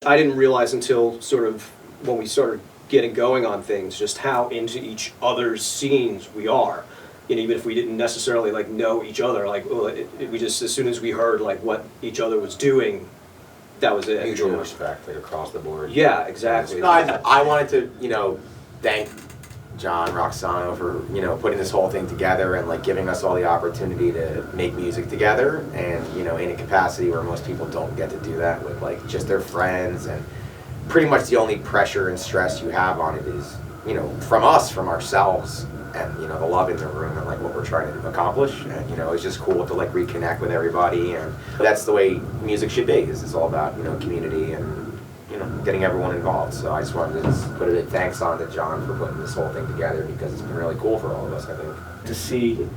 I didn't realize until sort of when we started getting going on things just how into each other's scenes we are. And even if we didn't necessarily like know each other, like we just, as soon as we heard like what each other was doing, that was it. Mutual respect, like across the board. Yeah, exactly. No, I wanted to, thank John Roxano for, putting this whole thing together and like giving us all the opportunity to make music together, and, in a capacity where most people don't get to do that with like just their friends, and pretty much the only pressure and stress you have on it is, from us, from ourselves, and, the love in the room and like what we're trying to accomplish. And, it's just cool to like reconnect with everybody, and that's the way music should be, is it's all about, community and, getting everyone involved. So I just wanted to just put a big thanks on to John for putting this whole thing together, because it's been really cool for all of us, I think. To see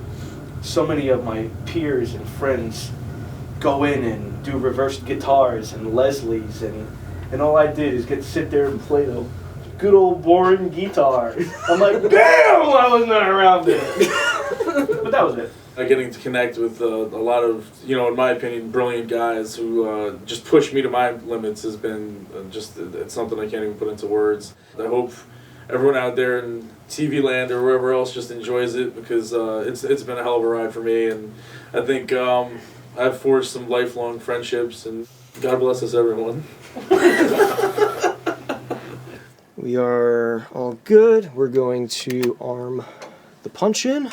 so many of my peers and friends go in and do reversed guitars and Leslie's, and all I did is get to sit there and play the good old boring guitar. I'm like, damn, I was not around it. But that was it. Getting to connect with a lot of, in my opinion, brilliant guys who just push me to my limits has been it's something I can't even put into words. I hope everyone out there in TV land or wherever else just enjoys it, because it's been a hell of a ride for me, and I think I've forged some lifelong friendships, and God bless us, everyone. We are all good. We're going to arm the punch-in.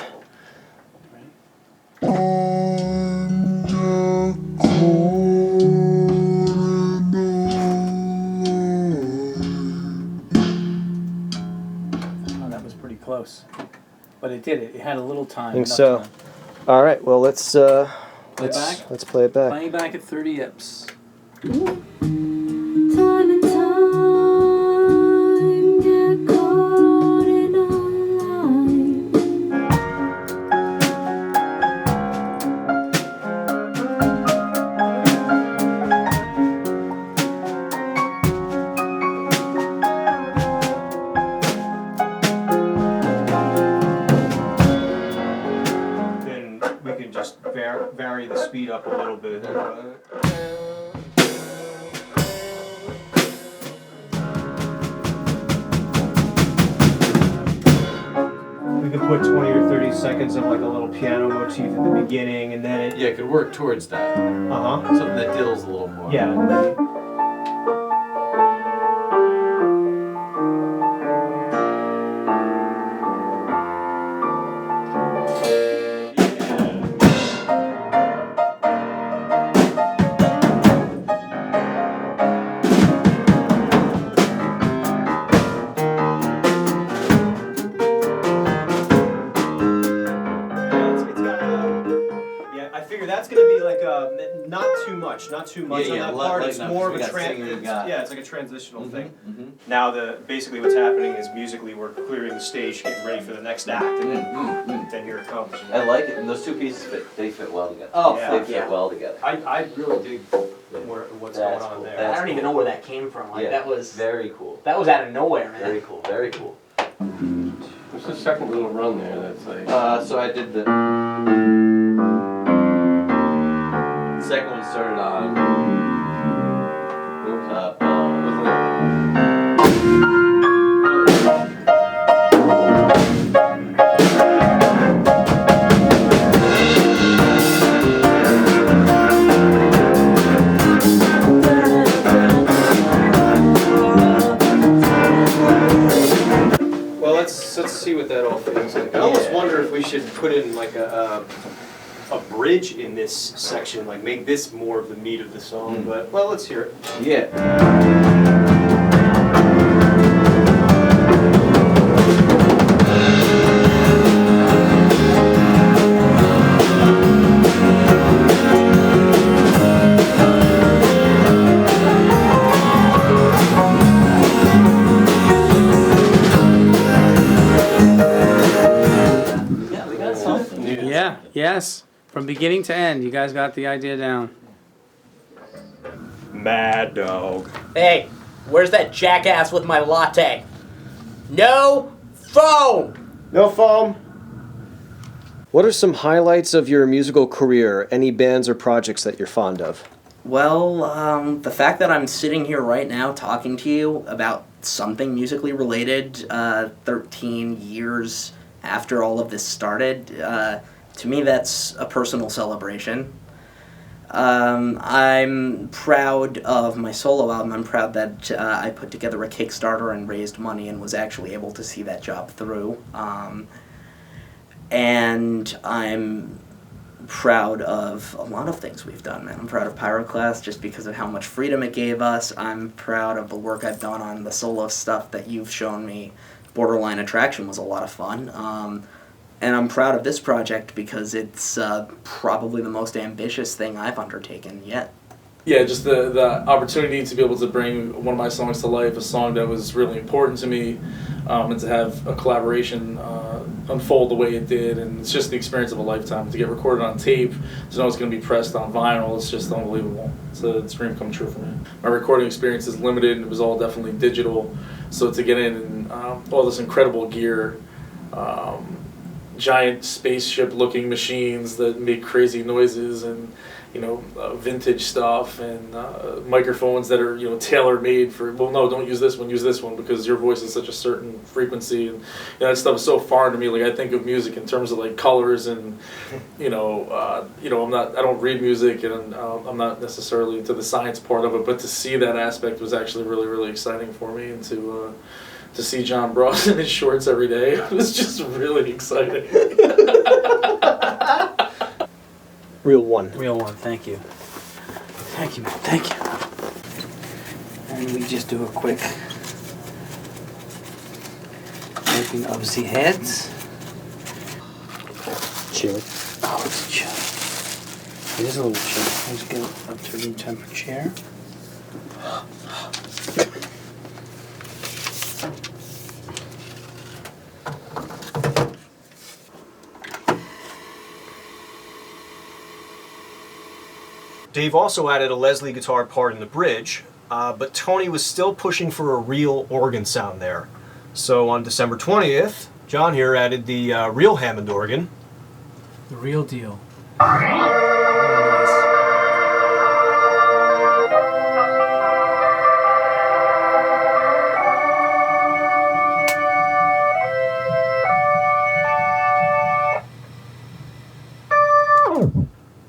That was pretty close, but it did it. It had a little time. I think so. Time. All right. Well, let's play it back. Playing back at 30 yips. Time and time get caught in a line. Then we can just vary the speed up a little bit. We could put 20 or 30 seconds of like a little piano motif at the beginning, and then it could work towards that. Something that diddles a little more. Yeah. And then, not too much on that part. It's more of a it's like a transitional thing. Now basically what's happening is musically we're clearing the stage, getting ready for the next act, and then here it comes. I like it, and those two pieces fit well together. Oh, yeah. They fit well together. I really dig what's going on cool. there. I don't even know where that came from. Like that was very cool. That was out of nowhere, man. Very cool. Very cool. What's the second little run there? That's like. So I did the second one started on. Let's see what that all feels like. I almost wonder if we should put in like a bridge in this section, like make this more of the meat of the song. But well, let's hear it. Yeah. Yes, from beginning to end, you guys got the idea down. Mad dog. Hey, where's that jackass with my latte? No foam! No foam. What are some highlights of your musical career? Any bands or projects that you're fond of? Well, the fact that I'm sitting here right now talking to you about something musically related 13 years after all of this started, to me that's a personal celebration. I'm proud of my solo album. I'm proud that I put together a Kickstarter and raised money and was actually able to see that job through. And I'm proud of a lot of things we've done, man. I'm proud of Pyroclast just because of how much freedom it gave us. I'm proud of the work I've done on the solo stuff that you've shown me. Borderline Attraction was a lot of fun. And I'm proud of this project because it's probably the most ambitious thing I've undertaken yet. Yeah, just the opportunity to be able to bring one of my songs to life, a song that was really important to me, and to have a collaboration unfold the way it did, and it's just the experience of a lifetime. To get recorded on tape, to know it's going to be pressed on vinyl, it's just unbelievable. It's a dream come true for me. My recording experience is limited, and it was all definitely digital, so to get in and all this incredible gear, giant spaceship-looking machines that make crazy noises, and vintage stuff, and microphones that are tailor-made for. Well, no, don't use this one because your voice is such a certain frequency, and that stuff is so foreign to me. Like I think of music in terms of like colors, and I don't read music, and I'm not necessarily into the science part of it, but to see that aspect was actually really, really exciting for me, and to see John Bross in his shorts every day was just really exciting. Real one. Real one, thank you. Thank you, man, thank you. And we just do a quick making of the heads. Chili. Oh, it's chilly. It is a little chilly. Let's get up to room temperature. Dave also added a Leslie guitar part in the bridge, but Tony was still pushing for a real organ sound there. So on December 20th, John here added the real Hammond organ. The real deal.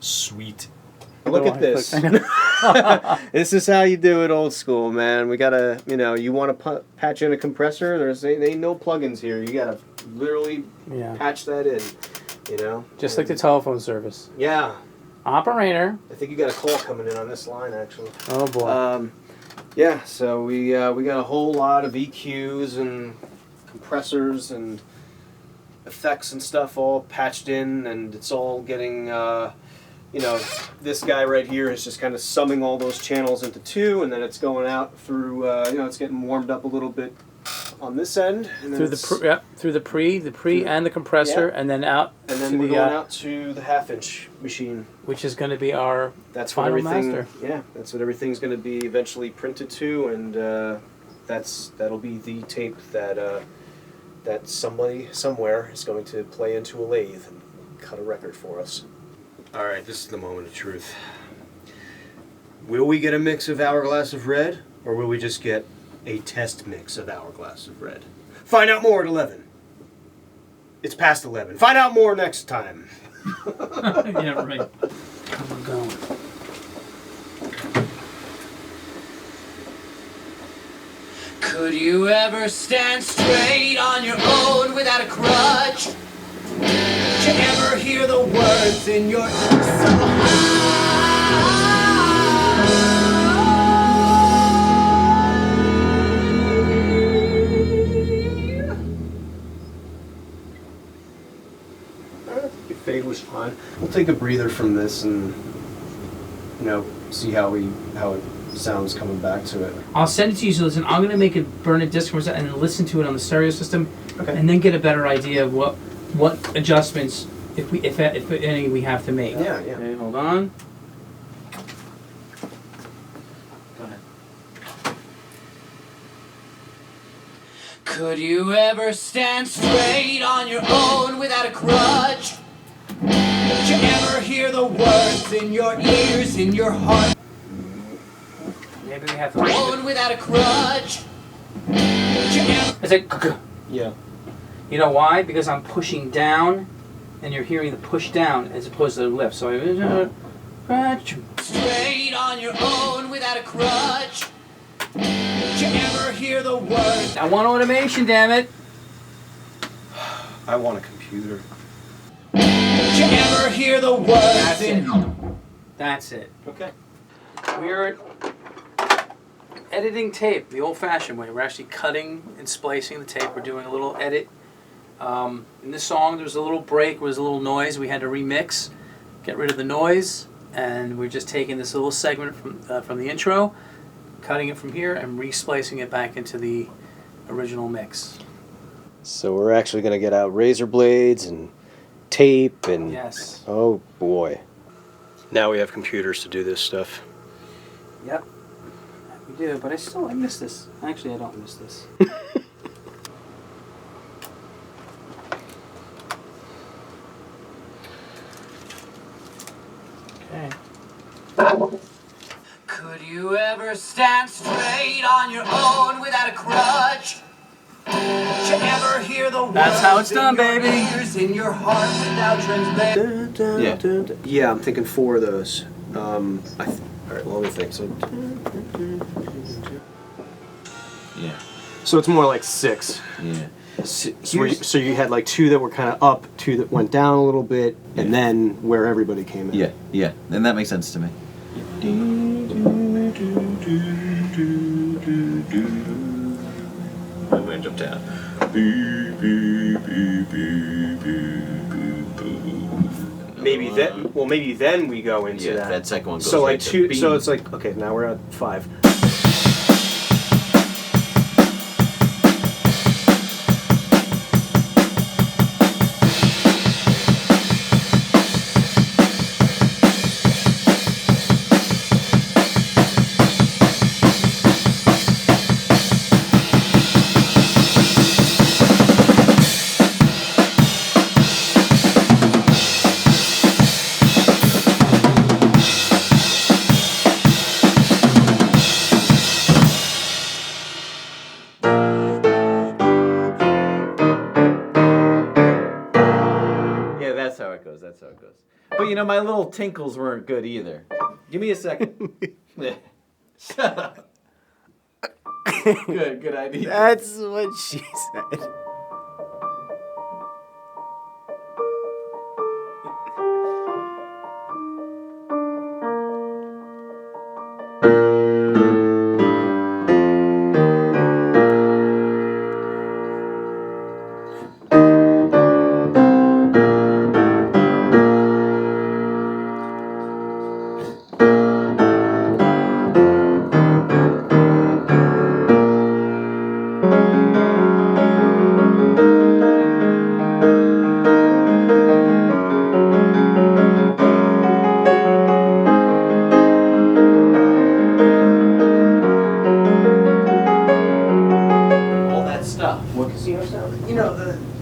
Sweet. Look at this. This is how you do it old school, man. We gotta, you want to patch in a compressor, there ain't no plugins here. You gotta literally patch that in, Just like the telephone service. Yeah. Operator. I think you got a call coming in on this line, actually. Oh, boy. Yeah, so we got a whole lot of EQs and compressors and effects and stuff all patched in, and it's all getting... this guy right here is just kind of summing all those channels into two, and then it's going out through, it's getting warmed up a little bit on this end. And then through the pre and the compressor, and then out. And then we're going out to the half-inch machine, which is going to be our final master. Yeah, that's what everything's going to be eventually printed to, and that'll be the tape that somebody somewhere is going to play into a lathe and cut a record for us. All right, this is the moment of truth. Will we get a mix of Hourglass of Red, or will we just get a test mix of Hourglass of Red? Find out more at 11. It's past 11. Find out more next time. Yeah, right. We're going. Could you ever stand straight on your own without a crutch? Did you ever hear the words in your Your fade was fine. We'll take a breather from this and see how it sounds coming back to it. I'll send it to you. So listen, I'm gonna make it burn a disc for a second and listen to it on the stereo system, Okay. and then get a better idea of what adjustments, if any, we have to make. Yeah. Okay, hold on. Go ahead. Could you ever stand straight on your own without a crutch? Did you ever hear the words in your ears, in your heart? Maybe we have to. One without a crutch. It's like. Yeah. You know why? Because I'm pushing down, and you're hearing the push down as opposed to the lift. So Straight on your own without a crutch. Did you ever hear the word? I want automation, damn it. I want a computer. Did you ever hear the word? That's it. That's it. Okay. We're editing tape the old-fashioned way. We're actually cutting and splicing the tape. We're doing a little edit. In this song, there was a little break, there was a little noise. We had to remix, get rid of the noise, and we're just taking this little segment from the intro, cutting it from here, and re-splicing it back into the original mix. So we're actually going to get out razor blades and tape and... Yes. Oh, boy. Now we have computers to do this stuff. Yep. We do, but I miss this. Actually, I don't miss this. Okay. Could you ever stand straight on your own without a crutch? Did you ever hear the words? That's how it's done, baby. Ears in your heart without translation? Yeah, I'm thinking 4 of those. All right, well, let me think. Yeah. So it's more like 6. Yeah. So you had like 2 that were kind of up, 2 that went down a little bit, and then where everybody came in. Yeah, yeah. Then that makes sense to me. I'm going to jump down. Maybe then we go into that. That second one goes So like right to 2. B. So it's like, okay, now we're at 5. That's how it goes. But you know, my little tinkles weren't good either. Give me a second. Shut up. Good idea. That's what she said.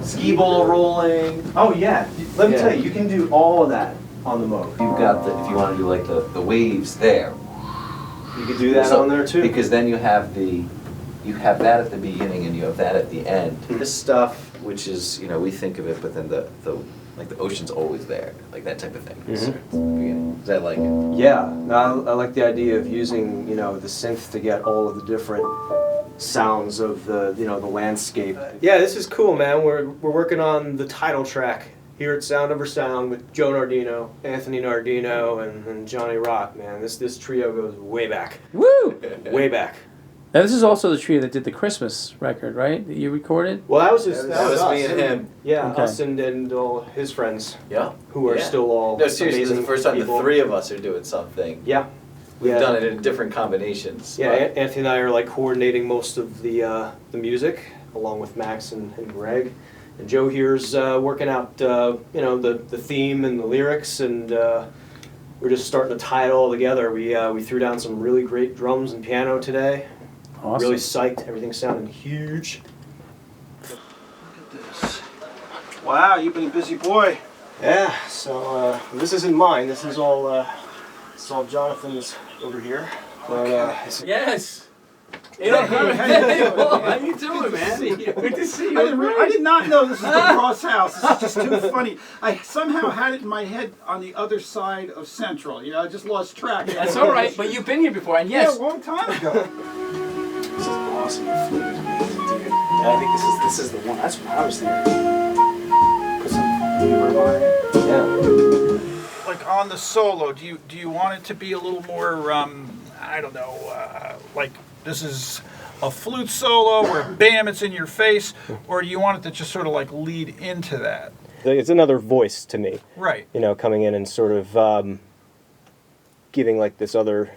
Skee ball rolling. Oh yeah, let me tell you, you can do all of that on the Moog. You've got the, if you want to do like the waves there. You could do that on there too. Because then you have that at the beginning and you have that at the end. This stuff, which is, you know, we think of it, but then the ocean's always there, like that type of thing. Mm-hmm. So it's the beginning. Does that like it? Yeah, I like the idea of using, you know, the synth to get all of the different sounds of the, you know, the landscape. Yeah, this is cool, man. We're working on the title track here at Sound Over Sound with Joe Nardino, Anthony Nardino, and Johnny Rock, man. This trio goes way back. Woo! Way back. Now, this is also the trio that did the Christmas record, right? That you recorded? Well, that was just that was us. me and him. Yeah, Okay. us and all his friends. Yeah. Who are still all No, seriously, this is amazing the first time people. the 3 of us are doing something. Yeah. We've done it in different combinations. Yeah, Anthony and I are like coordinating most of the music, along with Max and Greg. And Joe here's working out, you know, the theme and the lyrics, and we're just starting to tie it all together. We threw down some really great drums and piano today. Awesome. Really psyched. Everything's sounding huge. Look at this. Wow, you've been a busy boy. Yeah. So this isn't mine. This is all Jonathan's over here. Yes. Hey, hey, How you doing, man? Good to see you. I did not know this was the Cross House. This is just too funny. I somehow had it in my head on the other side of Central. You know, I just lost track. That's all right, but you've been here before, and yes. Yeah, a long time ago. This is awesome. The flute is amazing, dude. Yeah, I think this is the one. That's what I was thinking. Put some reverb on it. Yeah. Like on the solo, do you want it to be a little more? I don't know, like. This is a flute solo where bam, it's in your face, or do you want it to just sort of like lead into that? It's another voice to me. Right. You know, coming in and sort of giving like this other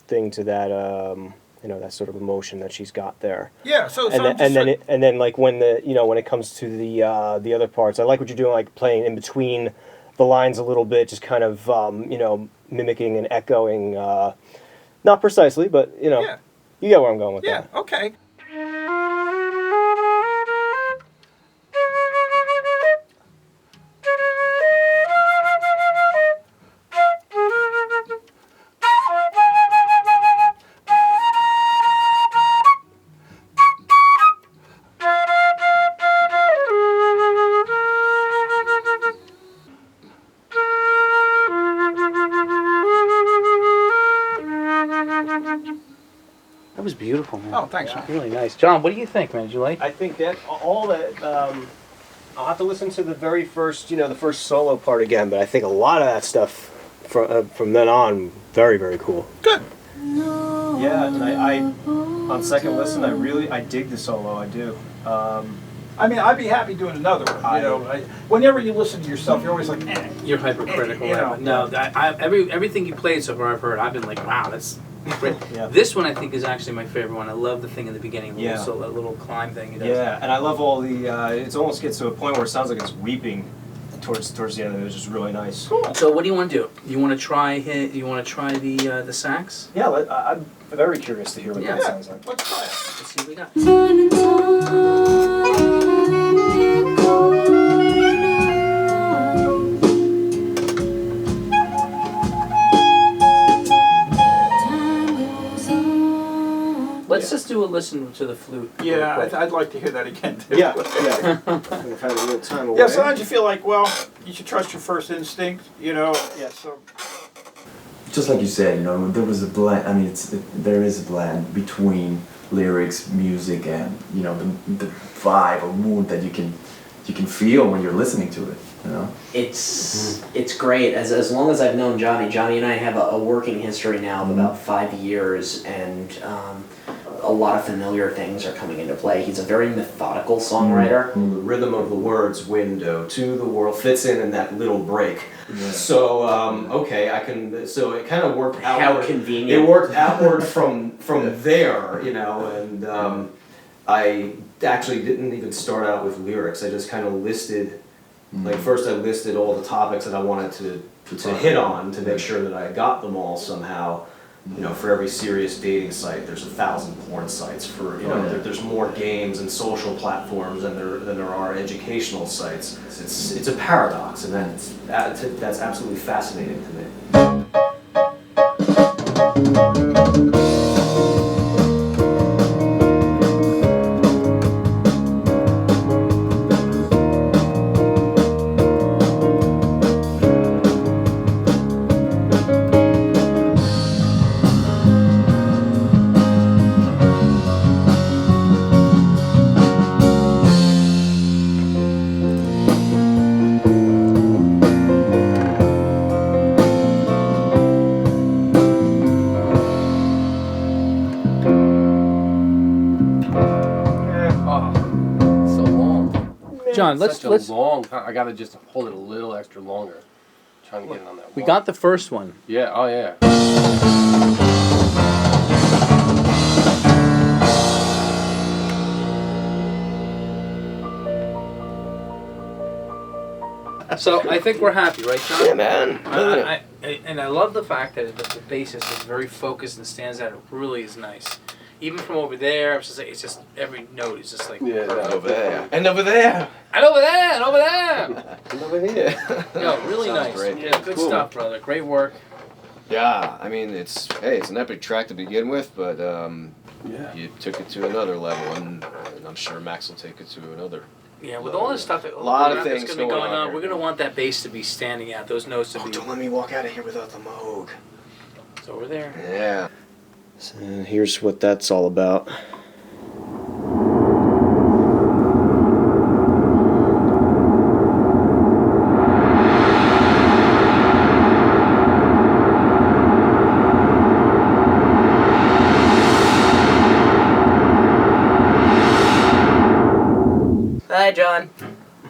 thing to that, you know, that sort of emotion that she's got there. Yeah. So and then like when when it comes to the other parts, I like what you're doing, like playing in between the lines a little bit, just kind of mimicking and echoing, not precisely, but Yeah. You get where I'm going with Yeah, that. okay. That was beautiful, man. Oh, thanks, man. Really nice. John, what do you think, man? Did you like? I think that all that. I'll have to listen to the very first, the first solo part again, but I think a lot of that stuff from then on, very, very cool. Good. Yeah, and I on second listen, I dig the solo. I do. I mean, I'd be happy doing another one. Whenever you listen to yourself, you're always like, You're hypercritical. You know. Right? No, everything you played so far, I've heard. I've been like, wow, that's great. Yeah. This one I think is actually my favorite one. I love the thing in the beginning, the Yeah. little solo, that little climb thing he does. Yeah, and I love all the. It almost gets to a point where it sounds like it's weeping towards the end of it, which is really nice. cool. So what do you want to do? You want to try the sax? Yeah, I'm very curious to hear what that Yeah. sounds like. Let's try it. Let's see what we got. Turning time, going on. Time goes on. Let's just do a listen to the flute. real Yeah, quick. I'd like to hear that again, too. Yeah. We've had a little time away. Yeah, sometimes you feel like, well, you should trust your first instinct, Yeah, so. Just like you said, there was a blend. I mean, there is a blend between lyrics, music, and the vibe or mood that you can feel when you're listening to it. It's great. As long as I've known Johnny and I have a working history now of about 5 years, and a lot of familiar things are coming into play. He's a very methodical songwriter. The rhythm of the words "window to the world" fits in that little break. Yeah. So okay, I can. So it kind of worked How outward. convenient. It worked outward from there, and I actually didn't even start out with lyrics. I just kind of listed. Like first I listed all the topics that I wanted to hit on to make sure that I got them all somehow. For every serious dating site, there's 1,000 porn sites. There's more games and social platforms than there are educational sites. It's a paradox, and that's absolutely fascinating to me. John, let's long time. I gotta just hold it a little extra longer. Trying to get it on that. We got the first one. Yeah. Oh yeah. So I think we're happy, right, John? Yeah, man. And I love the fact that the bassist is very focused and stands out. It really is nice. Even from over there, it's just every note is just like perfect. Over there. And over there. And over there, and over there. And over here. No, really Sounds nice. great. Yeah, good stuff, brother. Great work. Yeah, I mean, it's an epic track to begin with, but you took it to another level, and I'm sure Max will take it to another. Yeah, with all this stuff, a lot of things that's going to be going on. here. We're going to want that bass to be standing out. Those notes to be. Don't let me walk out of here without the Moog. It's over there. Yeah. So here's what that's all about. Hi, John.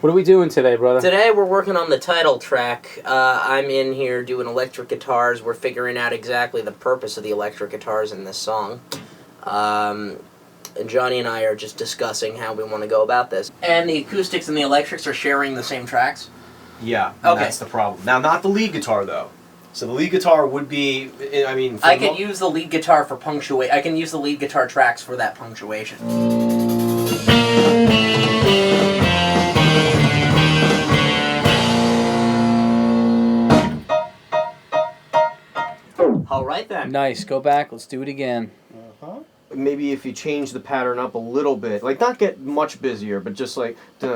What are we doing today, brother? Today we're working on the title track. I'm in here doing electric guitars. We're figuring out exactly the purpose of the electric guitars in this song. And Johnny and I are just discussing how we want to go about this. And the acoustics and the electrics are sharing the same tracks? Yeah, Okay. that's the problem. Now, not the lead guitar, though. So the lead guitar would be, I mean... I can use the lead guitar for punctuation. I can use the lead guitar tracks for that punctuation. All right then. Nice. Go back. Let's do it again. Maybe if you change the pattern up a little bit, like not get much busier, but just like you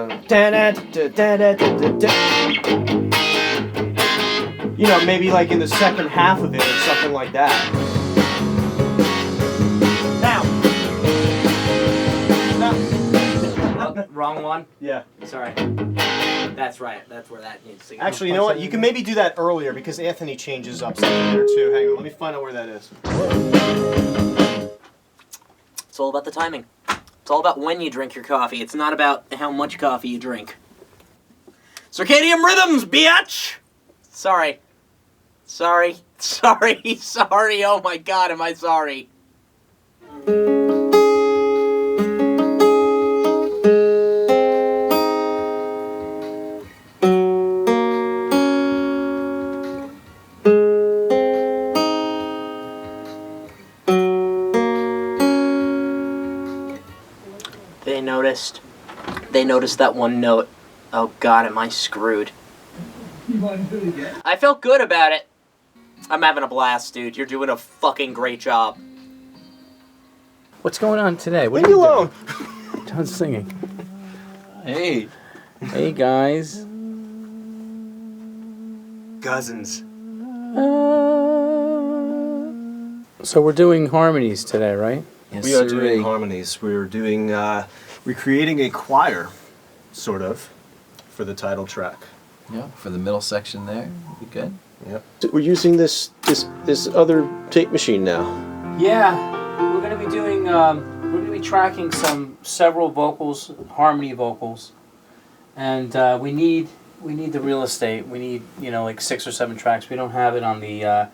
know, maybe like in the second half of it or something like that. Oh, wrong one? Yeah. Sorry. That's right. That's where that needs to go. Actually, you know what? You can maybe do that earlier because Anthony changes up something there too. Hang on, let me find out where that is. It's all about the timing. It's all about when you drink your coffee. It's not about how much coffee you drink. Circadian rhythms, bitch! Sorry. Sorry. Sorry. Sorry. Oh my god, am I sorry. They noticed that one note. Oh god, am I screwed? I felt good about it. I'm having a blast, dude. You're doing a fucking great job. What's going on today? What Leave me alone. John's singing. Hey. Hey, guys. Cousins. So we're doing harmonies today, right? We are doing harmonies. We're doing, we're creating a choir, sort of, for the title track. Yeah, for the middle section there. Be good. Yep. We're using this other tape machine now. Yeah, we're gonna be doing. We're gonna be tracking several vocals, harmony vocals, and we need the real estate. We need like 6 or 7 tracks. We don't have it on the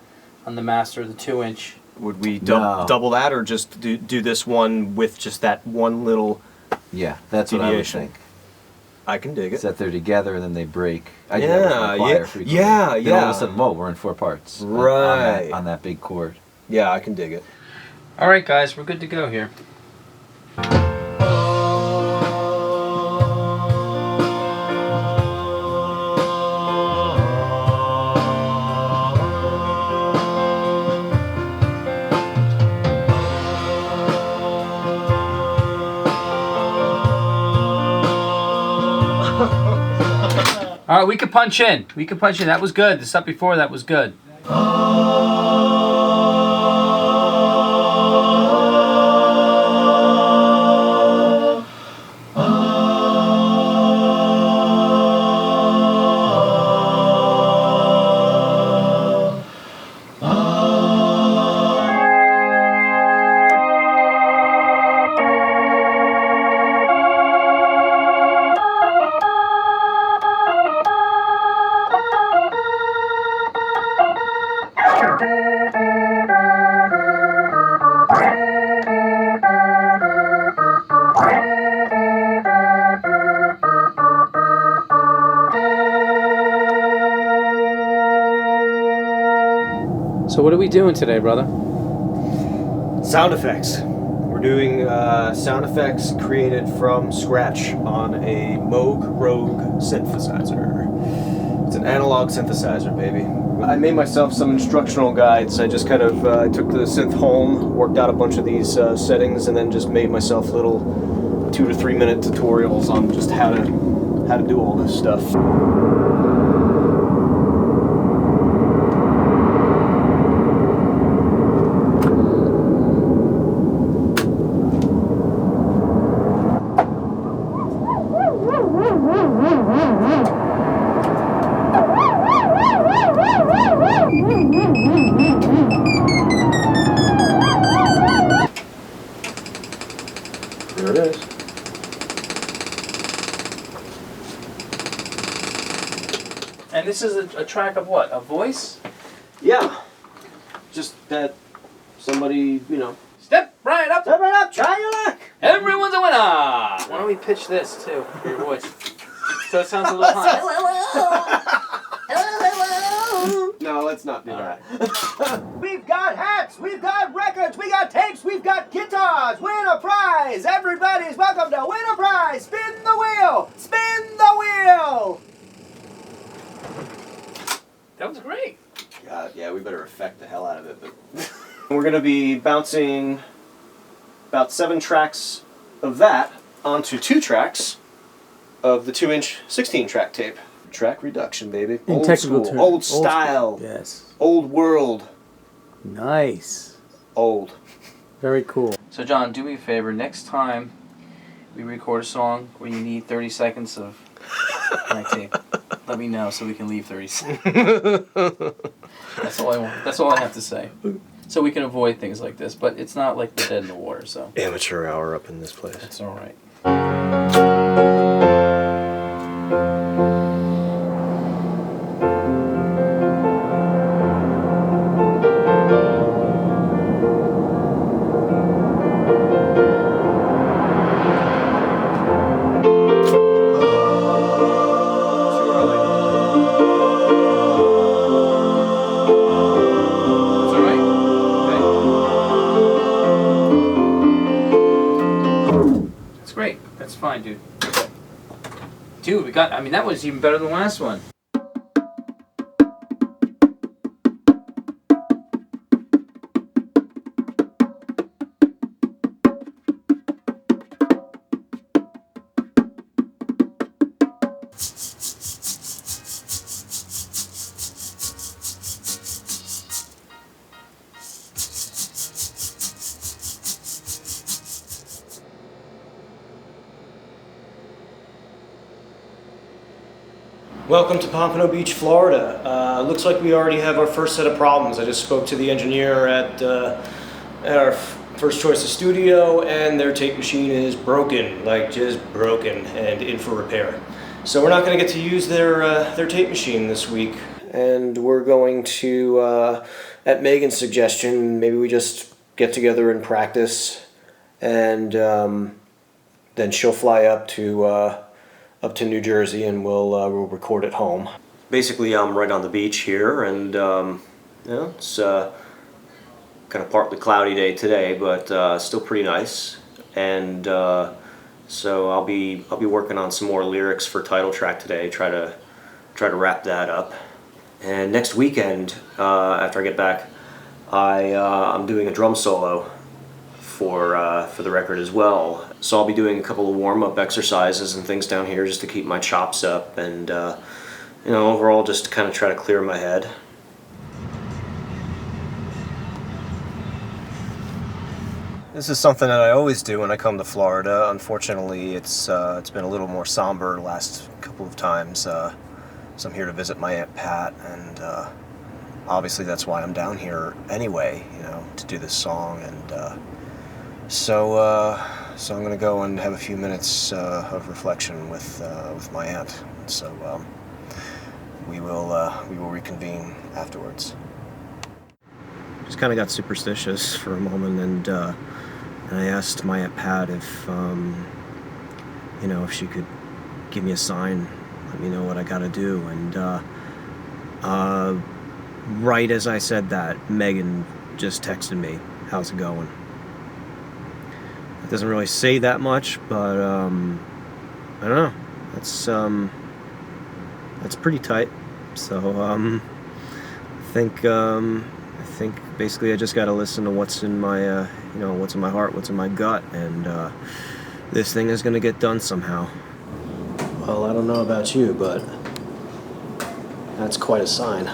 master, the 2-inch. Would we double that, or just do this one with just that one little? Yeah, that's what I would deviation? think. I can dig it. Is that they're together and then they break. I do Yeah, that with my choir yeah, frequently. yeah, Then all yeah. of a sudden, whoa, we're in 4 parts. Right. On that big chord. Yeah, I can dig it. All right, guys, we're good to go here. All right, we could punch in. We could punch in. That was good. The stuff before that was good. So what are we doing today, brother? Sound effects. We're doing sound effects created from scratch on a Moog Rogue synthesizer. It's an analog synthesizer, baby. I made myself some instructional guides. I just kind of took the synth home, worked out a bunch of these settings, and then just made myself little 2 to 3 minute tutorials on just how to do all this stuff. There it is. And this is a track of what? A voice? Yeah. Just that somebody, Step right up! Step right up, try your luck! Everyone's a winner! Why don't we pitch this too, for your voice? So it sounds a little high. No, let's not do that. We've got hats, we've got records, we got tapes, we've got guitars. Win a prize! Everybody's welcome to win a prize! Spin the wheel! Spin the wheel! That was great. God, yeah, we better affect the hell out of it. But we're going to be bouncing about 7 tracks of that onto 2 tracks of the 2-inch 16-track tape. Track reduction, baby. In Old technical school, terms. old style. Yes. Old world. Nice. Old. Very cool. So John, do me a favor. Next time we record a song where you need 30 seconds of my tape, let me know so we can leave 30 seconds. That's all I want. That's all I have to say. So we can avoid things like this, but it's not like the dead in the water, so. Amateur hour up in this place. It's all right. That's fine, dude. Dude, we got, that was even better than the last one. Welcome to Pompano Beach, Florida. Looks like we already have our first set of problems. I just spoke to the engineer at our first choice of studio, and their tape machine is broken, like just broken and in for repair. So we're not going to get to use their tape machine this week. And we're going to, at Megan's suggestion, maybe we just get together and practice, and then she'll fly up to New Jersey, and we'll record at home. Basically, I'm right on the beach here, and it's kind of partly cloudy day today, but still pretty nice. And so I'll be working on some more lyrics for title track today. Try to wrap that up. And next weekend, after I get back, I'm doing a drum solo for the record as well. So I'll be doing a couple of warm-up exercises and things down here just to keep my chops up, and overall just to kind of try to clear my head. This is something that I always do when I come to Florida. Unfortunately, it's been a little more somber the last couple of times. So I'm here to visit my Aunt Pat, and obviously that's why I'm down here anyway, to do this song. And so I'm going to go and have a few minutes of reflection with my aunt. So we will reconvene afterwards. Just kind of got superstitious for a moment, and I asked my Aunt Pat if if she could give me a sign, let me know what I got to do. And right as I said that, Megan just texted me, "How's it going?" Doesn't really say that much, but I don't know. That's pretty tight. So think basically I just got to listen to what's in my, what's in my heart, what's in my gut, and this thing is going to get done somehow. Well, I don't know about you, but that's quite a sign.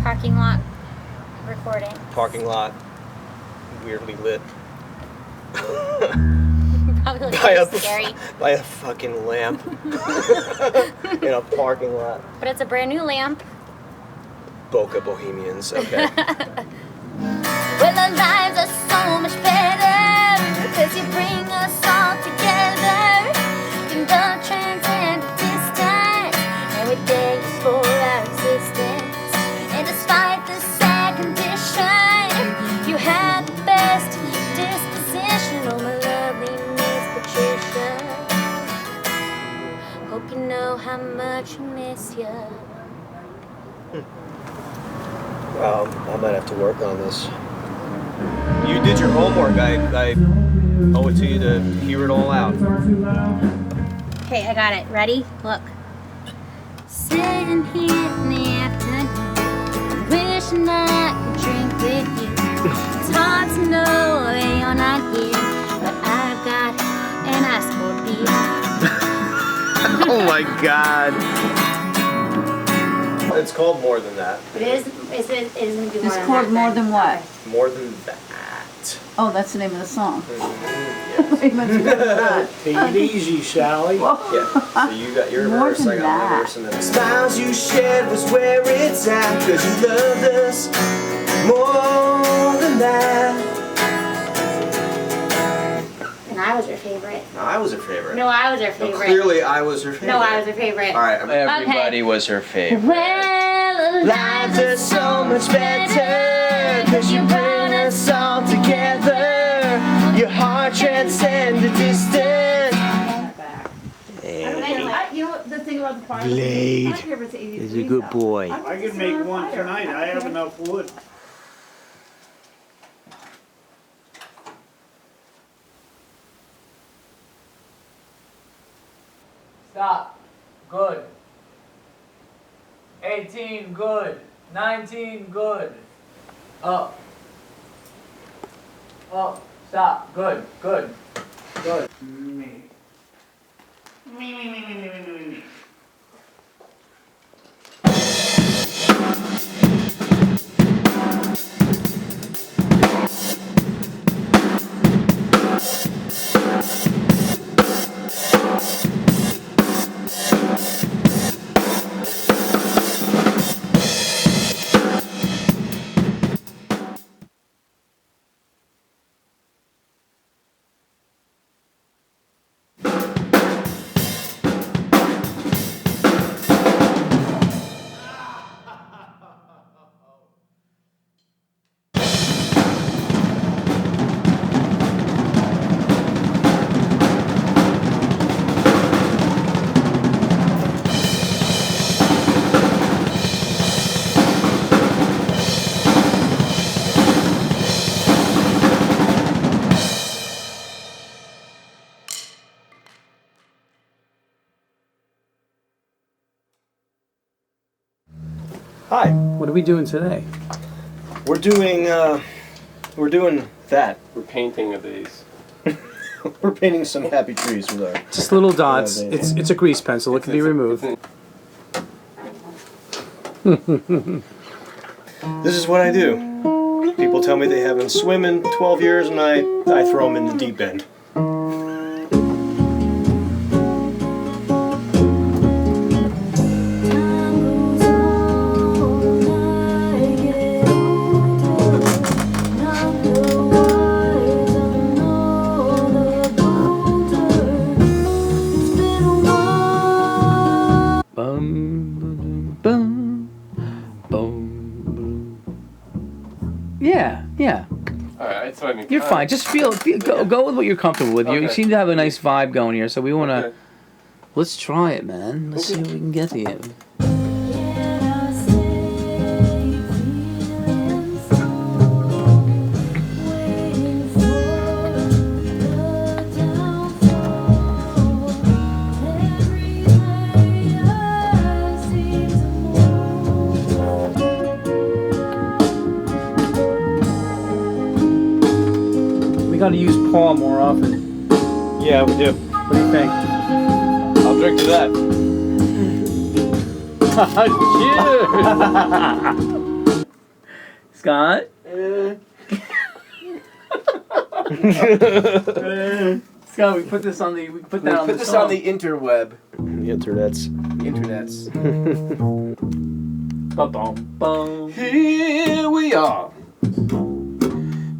Parking lot recording. Parking lot, weirdly lit. Probably scary. By a fucking lamp in a parking lot. But it's a brand new lamp. Boca Bohemians, okay. Well, our lives are so much better because you bring us all together in the transcendent distance, and we thank you for our existence. And despite the sad condition, you have the best disposition. Oh, my lovely Miss Patricia, hope you know how much I miss you. I might have to work on this. You did your homework. I owe it to you to hear it all out. Okay, I got it. Ready? Look. Sitting here in the afternoon, wishing I could drink with you. It's hard to know that you're not here, but I've got an ice cold beer. Oh my God. It's called More Than That. It is gonna be more It's than called that, More then. Than What? More Than That. Oh, that's the name of the song. Take it easy, Sally. Yeah. So you got your More verse, than I got my that. verse, and then smiles you shared was where it's at, 'cause you loved us more than that. And I was your favorite. No, I was her favorite. No, I was her No, favorite. clearly I was her favorite. No, I was her favorite. All right. Everybody was her favorite. Well, Lives are so much better, 'cause you bring us all together. Your heart transcends the distance. You know what the thing about the party? Blade My favorite's 83, is a good though. boy. I can make one tonight. I have enough wood. Stop. Good. 18, good. 19, good. Up. Up. Stop. Good. Good. Good. Me. Hi. What are we doing today? We're doing that. We're painting of these. We're painting some happy trees with our. Just little dots. It's a grease pencil. It can be removed. This is what I do. People tell me they haven't swum in 12 years, and I throw them in the deep end. Yeah. Alright, that's what I mean. You're fine. Just go with what you're comfortable with. You Okay. seem to have a nice vibe going here, so we want to. Okay. Let's try it, man. Let's see what we can get to you. gotta use paw more often. Yeah, we do. What do you think? I'll drink to that. Cheers! Scott? Scott, we put this on the. We put that on the. Put this song. on the interweb. The internets. Internets. Ba-bum-bum. Here we are.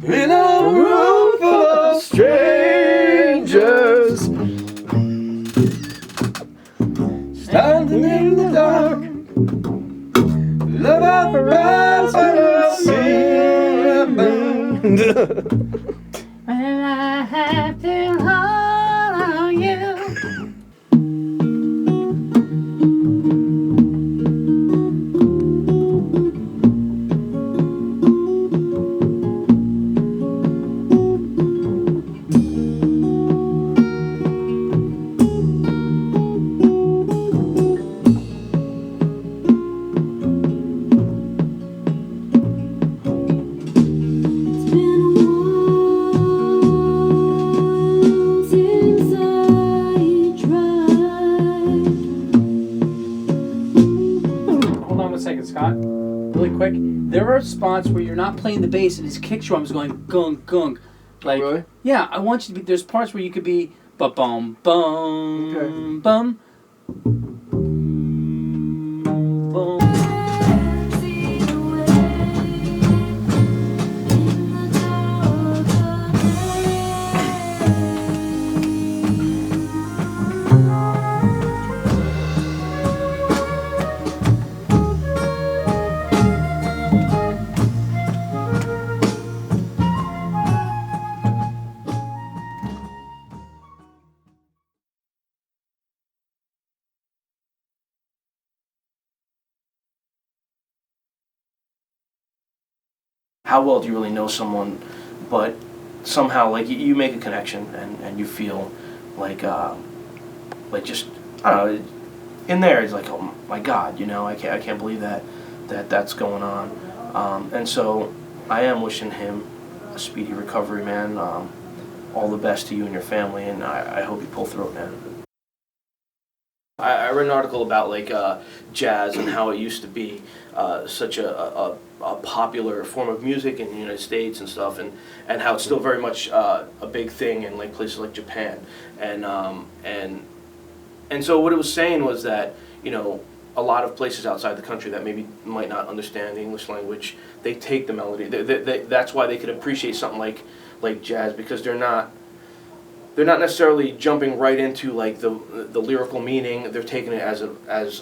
In a room full of strangers, standing in the dark, love our eyes Well, I have to hold on you. Hold on one second, Scott. Really quick. There are spots where you're not playing the bass and his kick drum is going gung gung. Like, Really? yeah, I want you to be. There's parts where you could be ba bum bum bum. Boom. How well do you really know someone, but somehow like you make a connection and you feel like just I don't know, in there it's like, oh my God, you know, I can't believe that's going on, and so I am wishing him a speedy recovery, man. All the best to you and your family, and I hope you pull through it, man. I read an article about like jazz and how it used to be such a popular form of music in the United States and stuff, and how it's still very much a big thing in like places like Japan, and so what it was saying was that, you know, a lot of places outside the country that maybe might not understand the English language, they take the melody. That's why they could appreciate something like jazz, because they're not necessarily jumping right into like the lyrical meaning. They're taking it as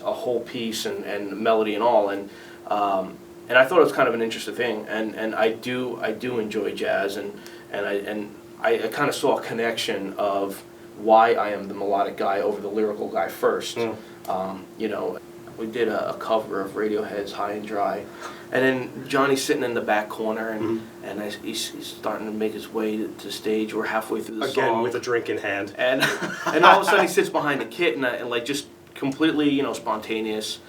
a whole piece and melody and all, and I thought it was kind of an interesting thing, and I do enjoy jazz, and I kind of saw a connection of why I am the melodic guy over the lyrical guy first. You know, we did a cover of Radiohead's High and Dry, and then Johnny's sitting in the back corner, and he's starting to make his way to the stage. We're halfway through the song. Again, with a drink in hand. And all of a sudden he sits behind the kit, and like just completely, you know, spontaneous.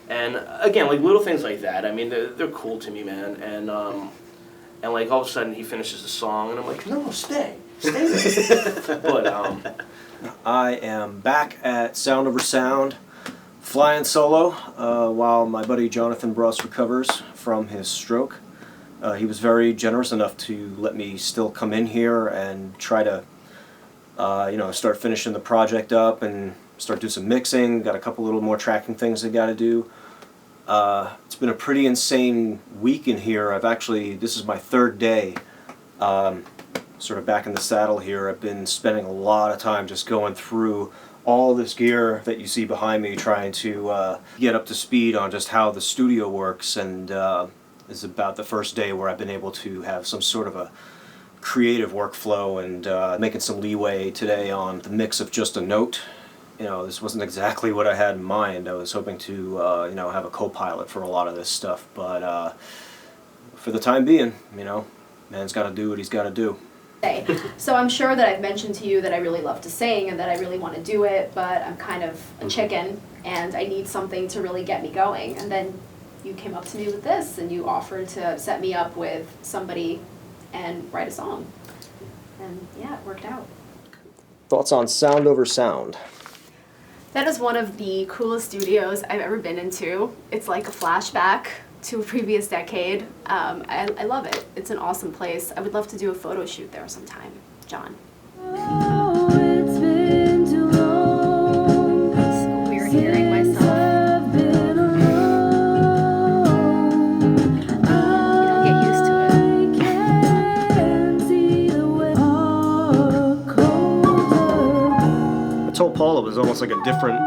And again, like little things like that, I mean, they're cool to me, man. And like all of a sudden he finishes the song, and I'm like, no, stay there. But I am back at Sound Over Sound, flying solo, while my buddy Jonathan Bross recovers from his stroke. He was very generous enough to let me still come in here and try to, you know, start finishing the project up and start do some mixing. Got a couple little more tracking things I got to do. It's been a pretty insane week in here. This is my third day, sort of back in the saddle here. I've been spending a lot of time just going through all this gear that you see behind me, trying to get up to speed on just how the studio works, and this is about the first day where I've been able to have some sort of a creative workflow, and making some leeway today on the mix of just a note. You know, this wasn't exactly what I had in mind. I was hoping to, you know, have a co-pilot for a lot of this stuff, but for the time being, you know, man's got to do what he's got to do. So I'm sure that I've mentioned to you that I really love to sing and that I really want to do it, but I'm kind of a chicken and I need something to really get me going. And then you came up to me with this and you offered to set me up with somebody and write a song. And yeah, it worked out. Thoughts on Sound Over Sound? That is one of the coolest studios I've ever been into. It's like a flashback to a previous decade. I love it. It's an awesome place. I would love to do a photo shoot there sometime, John. It's been too long. It's so weird hearing myself. I told Paula it was almost like a different,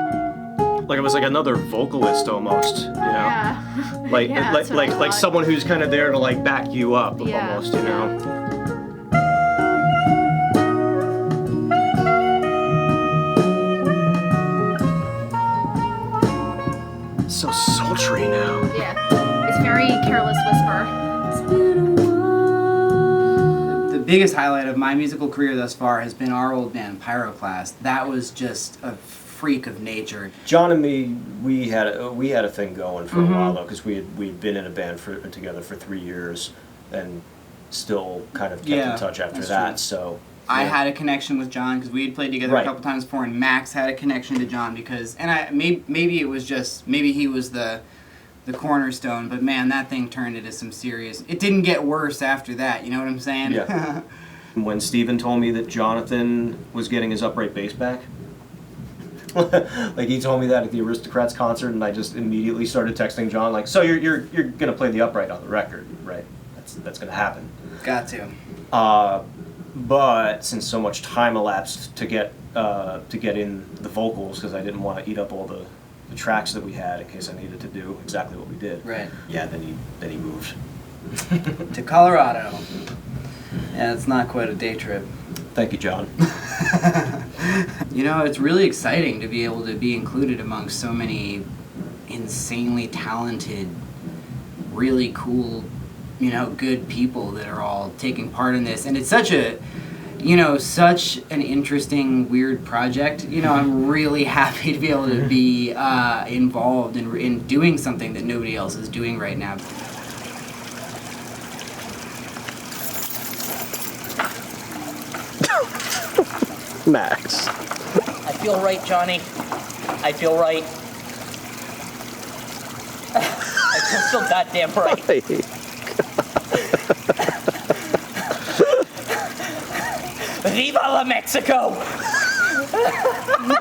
like it was like another vocalist almost, you know? Yeah. Like Yeah, like that's what I like thought. someone who's kind of there to like back you up Yeah, almost, you know? It's so sultry now. Yeah. It's very Careless Whisper. The biggest highlight of my musical career thus far has been our old band Pyroclast. That was just a freak of nature. John and me, we had a thing going for a while though, because we'd been in a band together for 3 years, and still kind of kept in touch after that. True. So I had a connection with John because we had played together a couple times before, and Max had a connection to John because, and maybe it was just maybe he was the cornerstone, but man, that thing turned into some serious. It didn't get worse after that. You know what I'm saying? Yeah. When Steven told me that Jonathan was getting his upright bass back, like he told me that at the Aristocrats concert, and I just immediately started texting John like, "So you're gonna play the upright on the record, right? That's gonna happen." Got to. But since so much time elapsed to get in the vocals, because I didn't want to eat up all the tracks that we had in case I needed to do exactly what we did. Right. Yeah. Then he moved to Colorado. Yeah, it's not quite a day trip. Thank you, John. You know, it's really exciting to be able to be included among so many insanely talented, really cool, you know, good people that are all taking part in this. And it's such an interesting, weird project. You know, I'm really happy to be able to be involved in doing something that nobody else is doing right now. Max. I feel right, Johnny. I feel right. I feel so goddamn right. Viva la Mexico!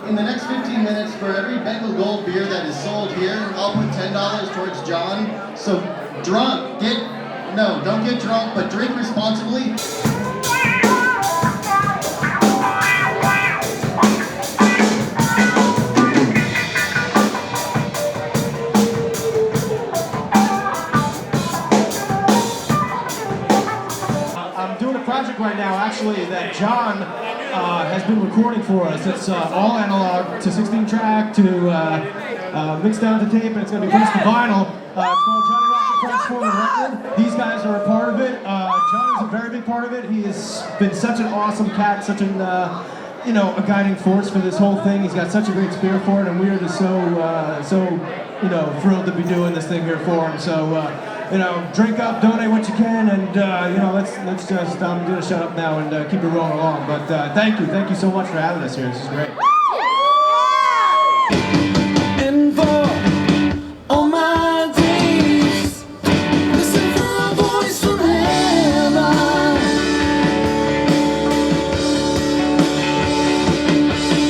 In the next 15 minutes, for every Bengal Gold beer that is sold here, I'll put $10 towards John. So don't get drunk, but drink responsibly. Project right now, actually, that John has been recording for us. It's all analog to 16 track to mixed down to tape, and it's going to be released to vinyl. It's called Johnny Rock and Friends for the Record. These guys are a part of it. John is a very big part of it. He has been such an awesome cat, such an a guiding force for this whole thing. He's got such a great spirit for it, and we are just so thrilled to be doing this thing here for him. So. Drink up, donate what you can, and let's just I'm gonna shut up now and keep it rolling along. But thank you so much for having us here. This is great. And for all my days, listen for a voice from heaven.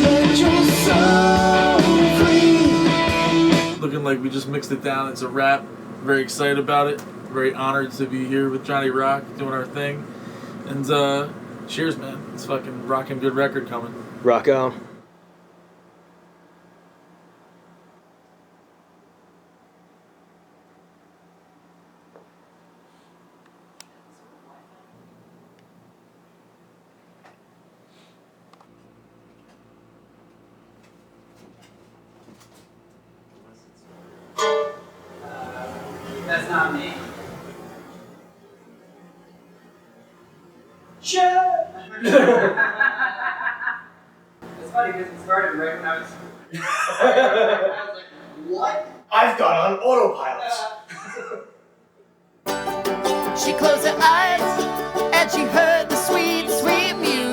Let your soul free. Looking like we just mixed it down. It's a wrap. Very excited about it. Very honored to be here with Johnny Rock doing our thing. And cheers, man. It's fucking rocking good record coming. Rock on. That's not me. Sure. It's funny because it started right when I was. I was like, what? I've got on autopilot. She closed her eyes and she heard the sweet, sweet music.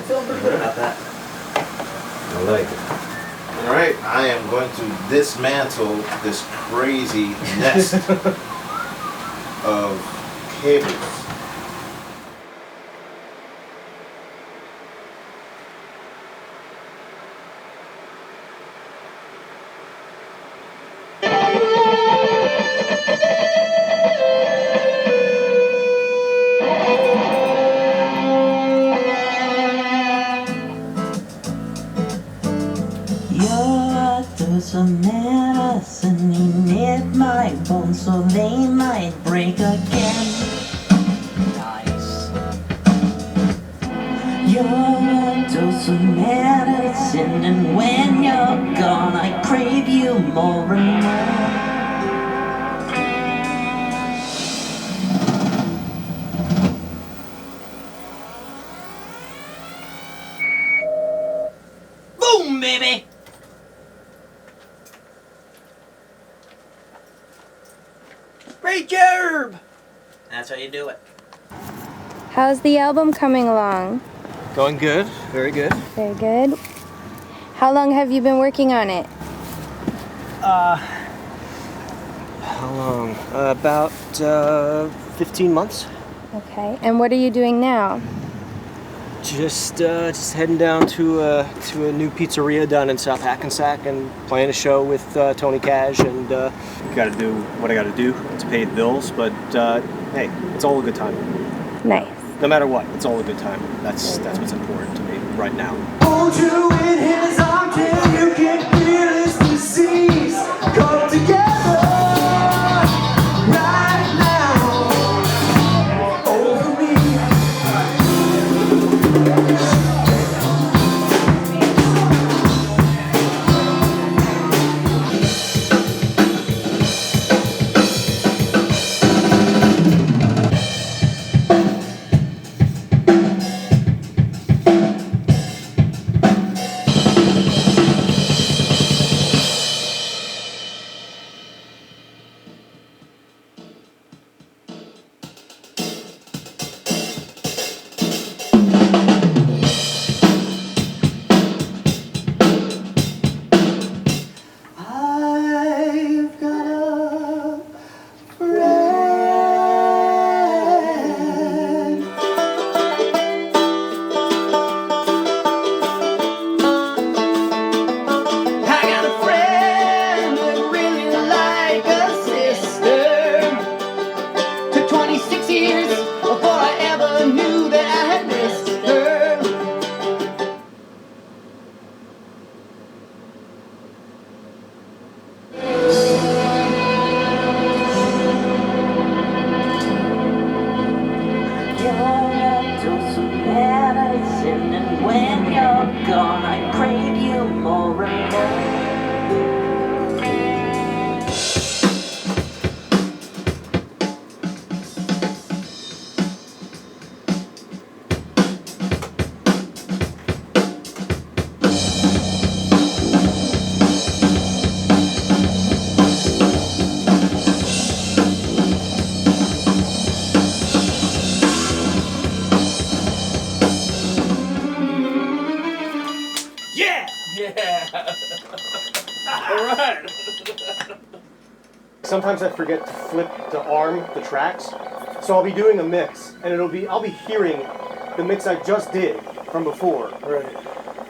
feeling pretty good about that. I like it. All right, I am going to dismantle this crazy nest of cables. Your dose of medicine in my bones so they might break again. Nice. Your dose of medicine, and when you're gone I crave you more and more. Boom, baby! Great job! That's how you do it. How's the album coming along? Going good. Very good. Very good. How long have you been working on it? How long? About 15 months. Okay. And what are you doing now? Just heading down to a new pizzeria down in South Hackensack and playing a show with Tony Cash, and got to do what I got to do to pay the bills. But hey, it's all a good time. Nice. No matter what, it's all a good time. That's what's important to me right now. Hold you in his arms till you can feel his disease. Come together right now over me. I've got a friend. I got a friend that really like a sister. Took 26 years before I ever knew that I had missed her. You're a dose of medicine, and when you're gone I crave you more and more. Yeah! Yeah! Alright! Sometimes I forget to flip the arm, the tracks, so I'll be doing a mix, and I'll be hearing the mix I just did from before, Right.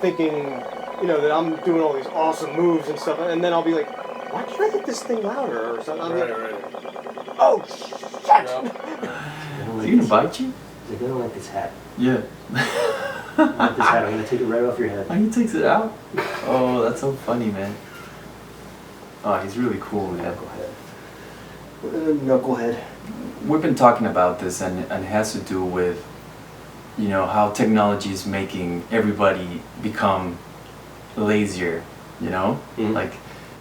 thinking, that I'm doing all these awesome moves and stuff, and then I'll be like, why can't I get this thing louder or something? I'll be like, oh shit! Is he gonna bite you? They're gonna like this hat. Yeah. Like this hat. I'm gonna take it right off your head. Oh, he takes it out? Oh, that's so funny, man. Oh, he's really cool, man. Knucklehead. We've been talking about this, and it has to do with, how technology is making everybody become lazier, Like,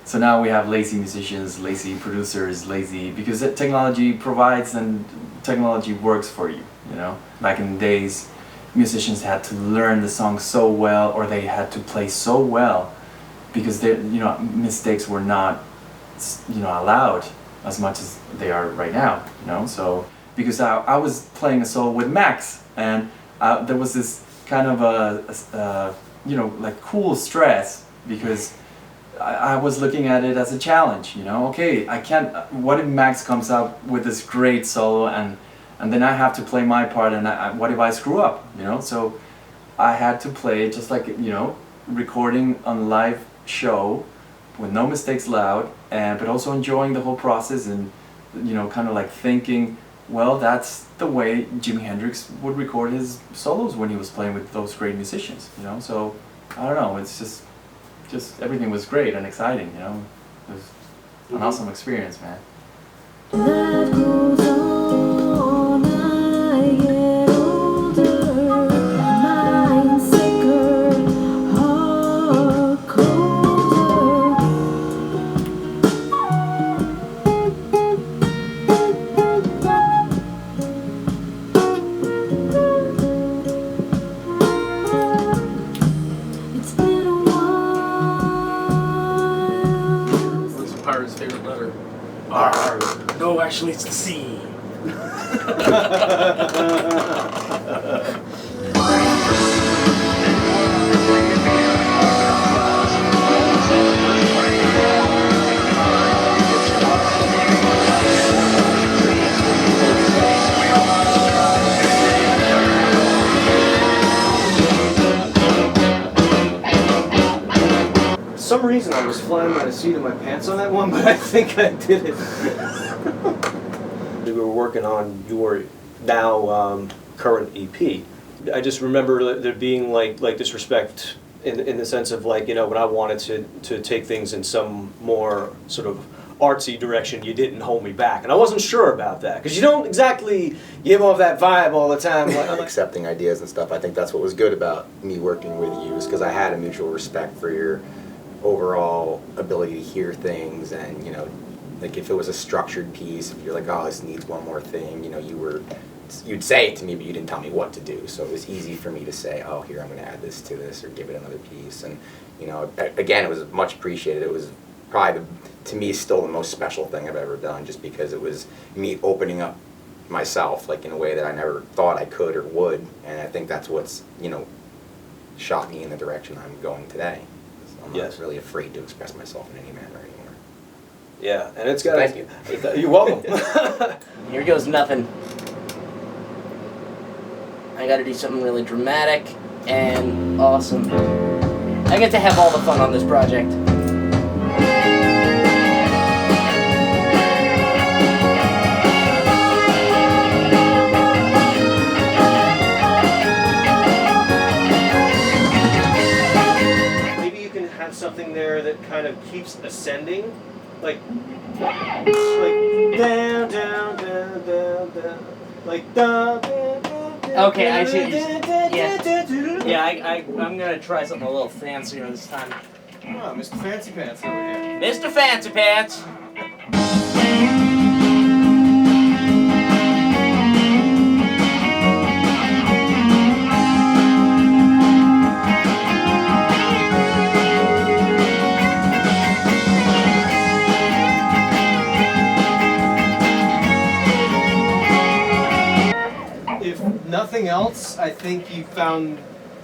so now we have lazy musicians, lazy producers, because technology provides and technology works for you, Back in the days, musicians had to learn the song so well, or they had to play so well, because mistakes were not, allowed as much as they are right now, So because I was playing a solo with Max, and there was this kind of a you know, like cool stress, because I was looking at it as a challenge, you know. Okay, I can't, what if Max comes up with this great solo and then I have to play my part, and what if I screw up, you know? So I had to play just like, you know, recording on a live show with no mistakes allowed, but also enjoying the whole process, and, you know, kind of like thinking, well, that's the way Jimi Hendrix would record his solos when he was playing with those great musicians, you know. So I don't know, it's just everything was great and exciting, you know. It was an awesome experience, man. Life goes on, I get older, mind sicker, heart colder. It's been a while. What's a pirate's favorite letter? R. No, actually, it's the C. For some reason I was flying by the seat of my pants on that one, but I think I did it. We were working on your now current EP. I just remember there being like disrespect in the sense of, like, you know, when I wanted to take things in some more sort of artsy direction, you didn't hold me back, and I wasn't sure about that, because you don't exactly give off that vibe all the time. Accepting ideas and stuff. I think that's what was good about me working with you, is because I had a mutual respect for your overall ability to hear things, and, you know, like if it was a structured piece, if you're like, oh, this needs one more thing, you know, you'd say it to me, but you didn't tell me what to do. So it was easy for me to say, oh, here, I'm going to add this to this, or give it another piece. And, you know, again, it was much appreciated. It was probably, to me, still the most special thing I've ever done, just because it was me opening up myself, like, in a way that I never thought I could or would. And I think that's what's, you know, shot me in the direction I'm going today. I'm not really afraid to express myself in any manner anymore. Yeah, and it's got. Thank you. You're welcome. Here goes nothing. I gotta do something really dramatic and awesome. I get to have all the fun on this project. Something there that kind of keeps ascending, like down, down, down, down, down, like down, down, down, down. Okay, I see. Yeah, I'm gonna try something a little fancier this time. Oh, Mr. Fancy Pants over here. Mr. Fancy Pants. Nothing else, I think you found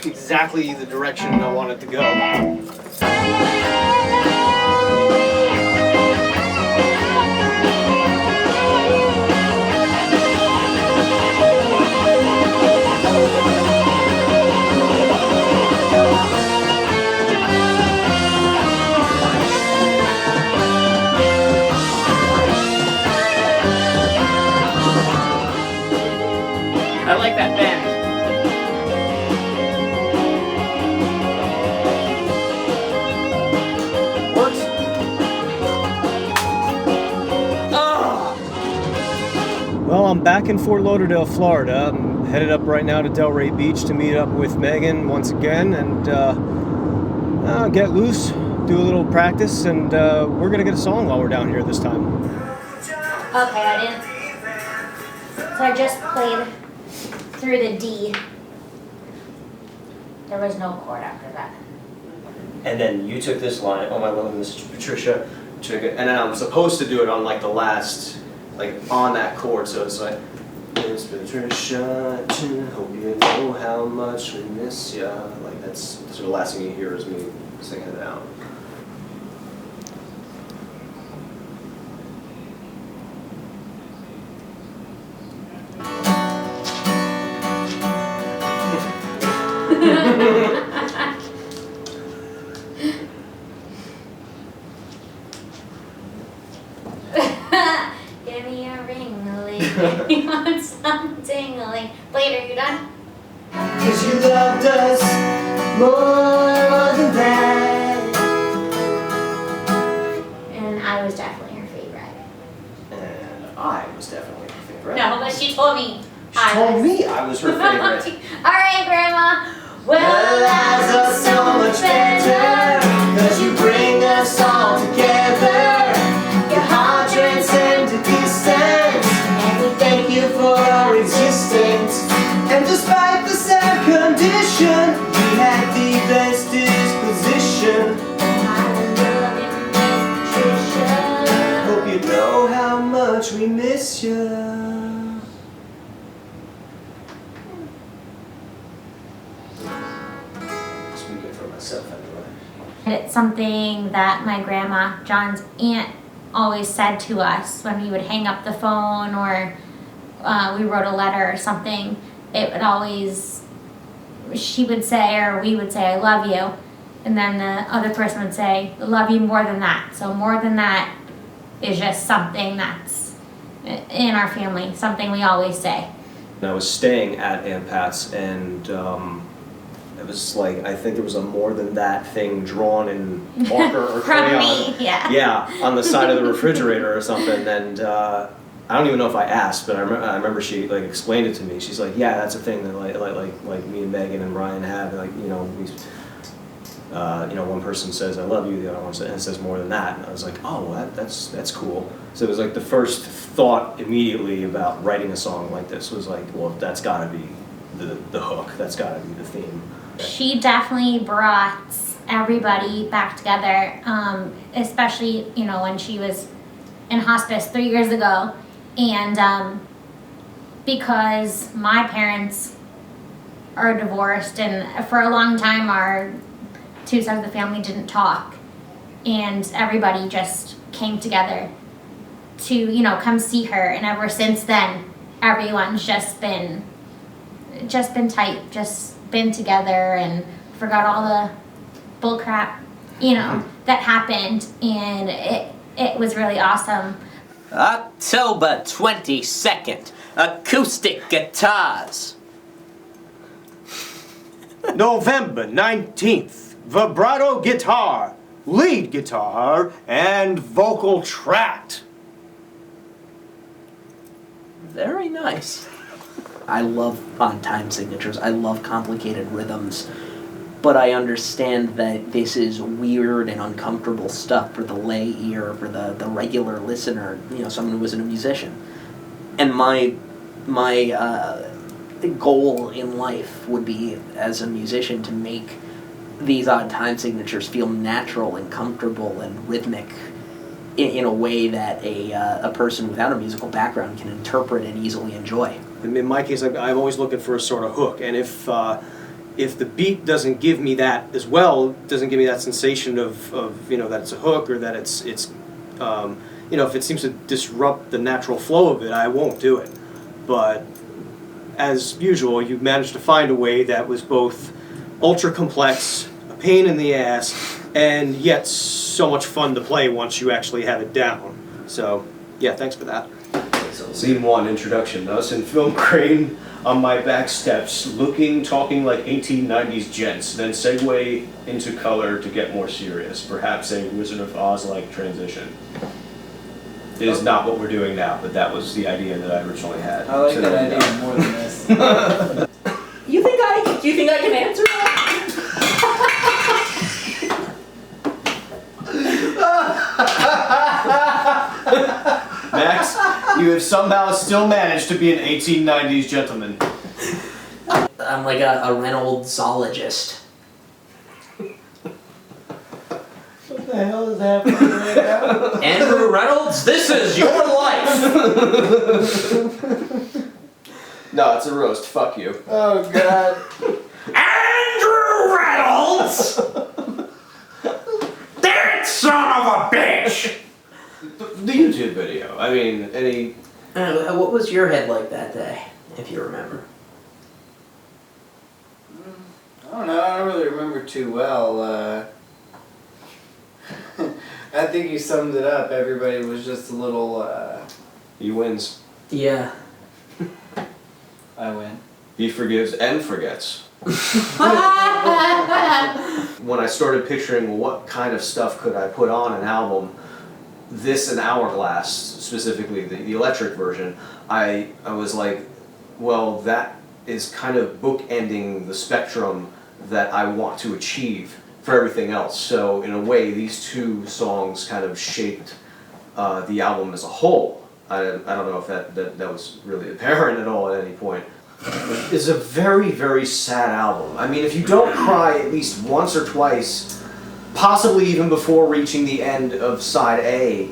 exactly the direction I wanted to go. I like that bend. Works. Oh. Well, I'm back in Fort Lauderdale, Florida. I'm headed up right now to Delray Beach to meet up with Megan once again and get loose, do a little practice, and we're gonna get a song while we're down here this time. Okay, I didn't. So I just played through the D. There was no chord after that. And then you took this line, oh my lovely Mrs. Patricia, took it, and then I'm supposed to do it on like the last, like on that chord, so it's like, Miss Patricia, hope you know how much we miss ya. Like that's sort of the last thing you hear is me singing it out. Give me a ring-a-ling. You want some tingling. Later, you done? Cause you loved us more than that. And I was definitely her favorite. And I was definitely her favorite. No, but she told me. She told me I was her favorite. Alright, Grandma. Well, lives are so much better, cause you bring us all together. Your heart transcends the distance, and we thank you for our existence. And despite the sad condition, we had the best disposition. Hope you know how much we miss you. It's something that my grandma, John's aunt, always said to us when we would hang up the phone or we wrote a letter or something. It would always, she would say, or we would say, I love you. And then the other person would say, I love you more than that. So more than that is just something that's in our family, something we always say. I was staying at Aunt Pat's, and it was like, I think there was a more than that thing drawn in marker or crayon. From me, yeah. Yeah, on the side of the refrigerator or something. And I don't even know if I asked, but I remember she like explained it to me. She's like, yeah, that's a thing that like me and Megan and Ryan have. Like, you know, we, one person says I love you, the other one says more than that. And I was like, oh, well, that's cool. So it was like the first thought immediately about writing a song like this was like, well, that's got to be the hook. That's got to be the theme. She definitely brought everybody back together, especially, when she was in hospice 3 years ago. And because my parents are divorced, and for a long time our two sides of the family didn't talk, and everybody just came together to, come see her. And ever since then, everyone's just been tight, just been together and forgot all the bull crap, that happened, and it was really awesome. October 22nd, acoustic guitars. November 19th, vibrato guitar, lead guitar, and vocal tract. Very nice. I love on-time signatures. I love complicated rhythms. But I understand that this is weird and uncomfortable stuff for the lay ear, for the regular listener, someone who isn't a musician. And my goal in life would be, as a musician, to make these odd-time signatures feel natural and comfortable and rhythmic in a way that a person without a musical background can interpret and easily enjoy. In my case, I'm always looking for a sort of hook, and if the beat doesn't give me that as well, doesn't give me that sensation of that it's a hook, or that it's if it seems to disrupt the natural flow of it, I won't do it. But as usual, you managed to find a way that was both ultra complex, a pain in the ass, and yet so much fun to play once you actually have it down. So yeah, thanks for that. Scene 1, introduction. Us in film crane on my back steps, talking like 1890s gents, then segue into color to get more serious. Perhaps a Wizard of Oz-like transition. It is not what we're doing now, but that was the idea that I originally had. I like that idea more than this. Do you think I can answer that? Max, you have somehow still managed to be an 1890s gentleman. I'm like a Reynolds-ologist. What the hell is happening right now? Andrew Reynolds, this is your life! No, it's a roast. Fuck you. Oh God. Andrew Reynolds! That son of a bitch! The YouTube video. I mean, any. What was your head like that day, if you remember? I don't know, I don't really remember too well. I think you summed it up. Everybody was just a little, He wins. Yeah. I win. He forgives and forgets. When I started picturing what kind of stuff could I put on an album, this and Hourglass, specifically the electric version, I was like, well, that is kind of bookending the spectrum that I want to achieve for everything else. So in a way, these two songs kind of shaped the album as a whole. I don't know if that was really apparent at all at any point. It's a very, very sad album. I mean, if you don't cry at least once or twice, possibly even before reaching the end of side A,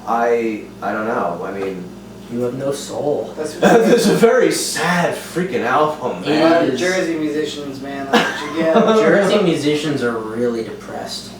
I don't know. I mean, you have no soul. That's it's a very sad freaking album, man. Jersey musicians, man, that's what you get. Jersey musicians are really depressed.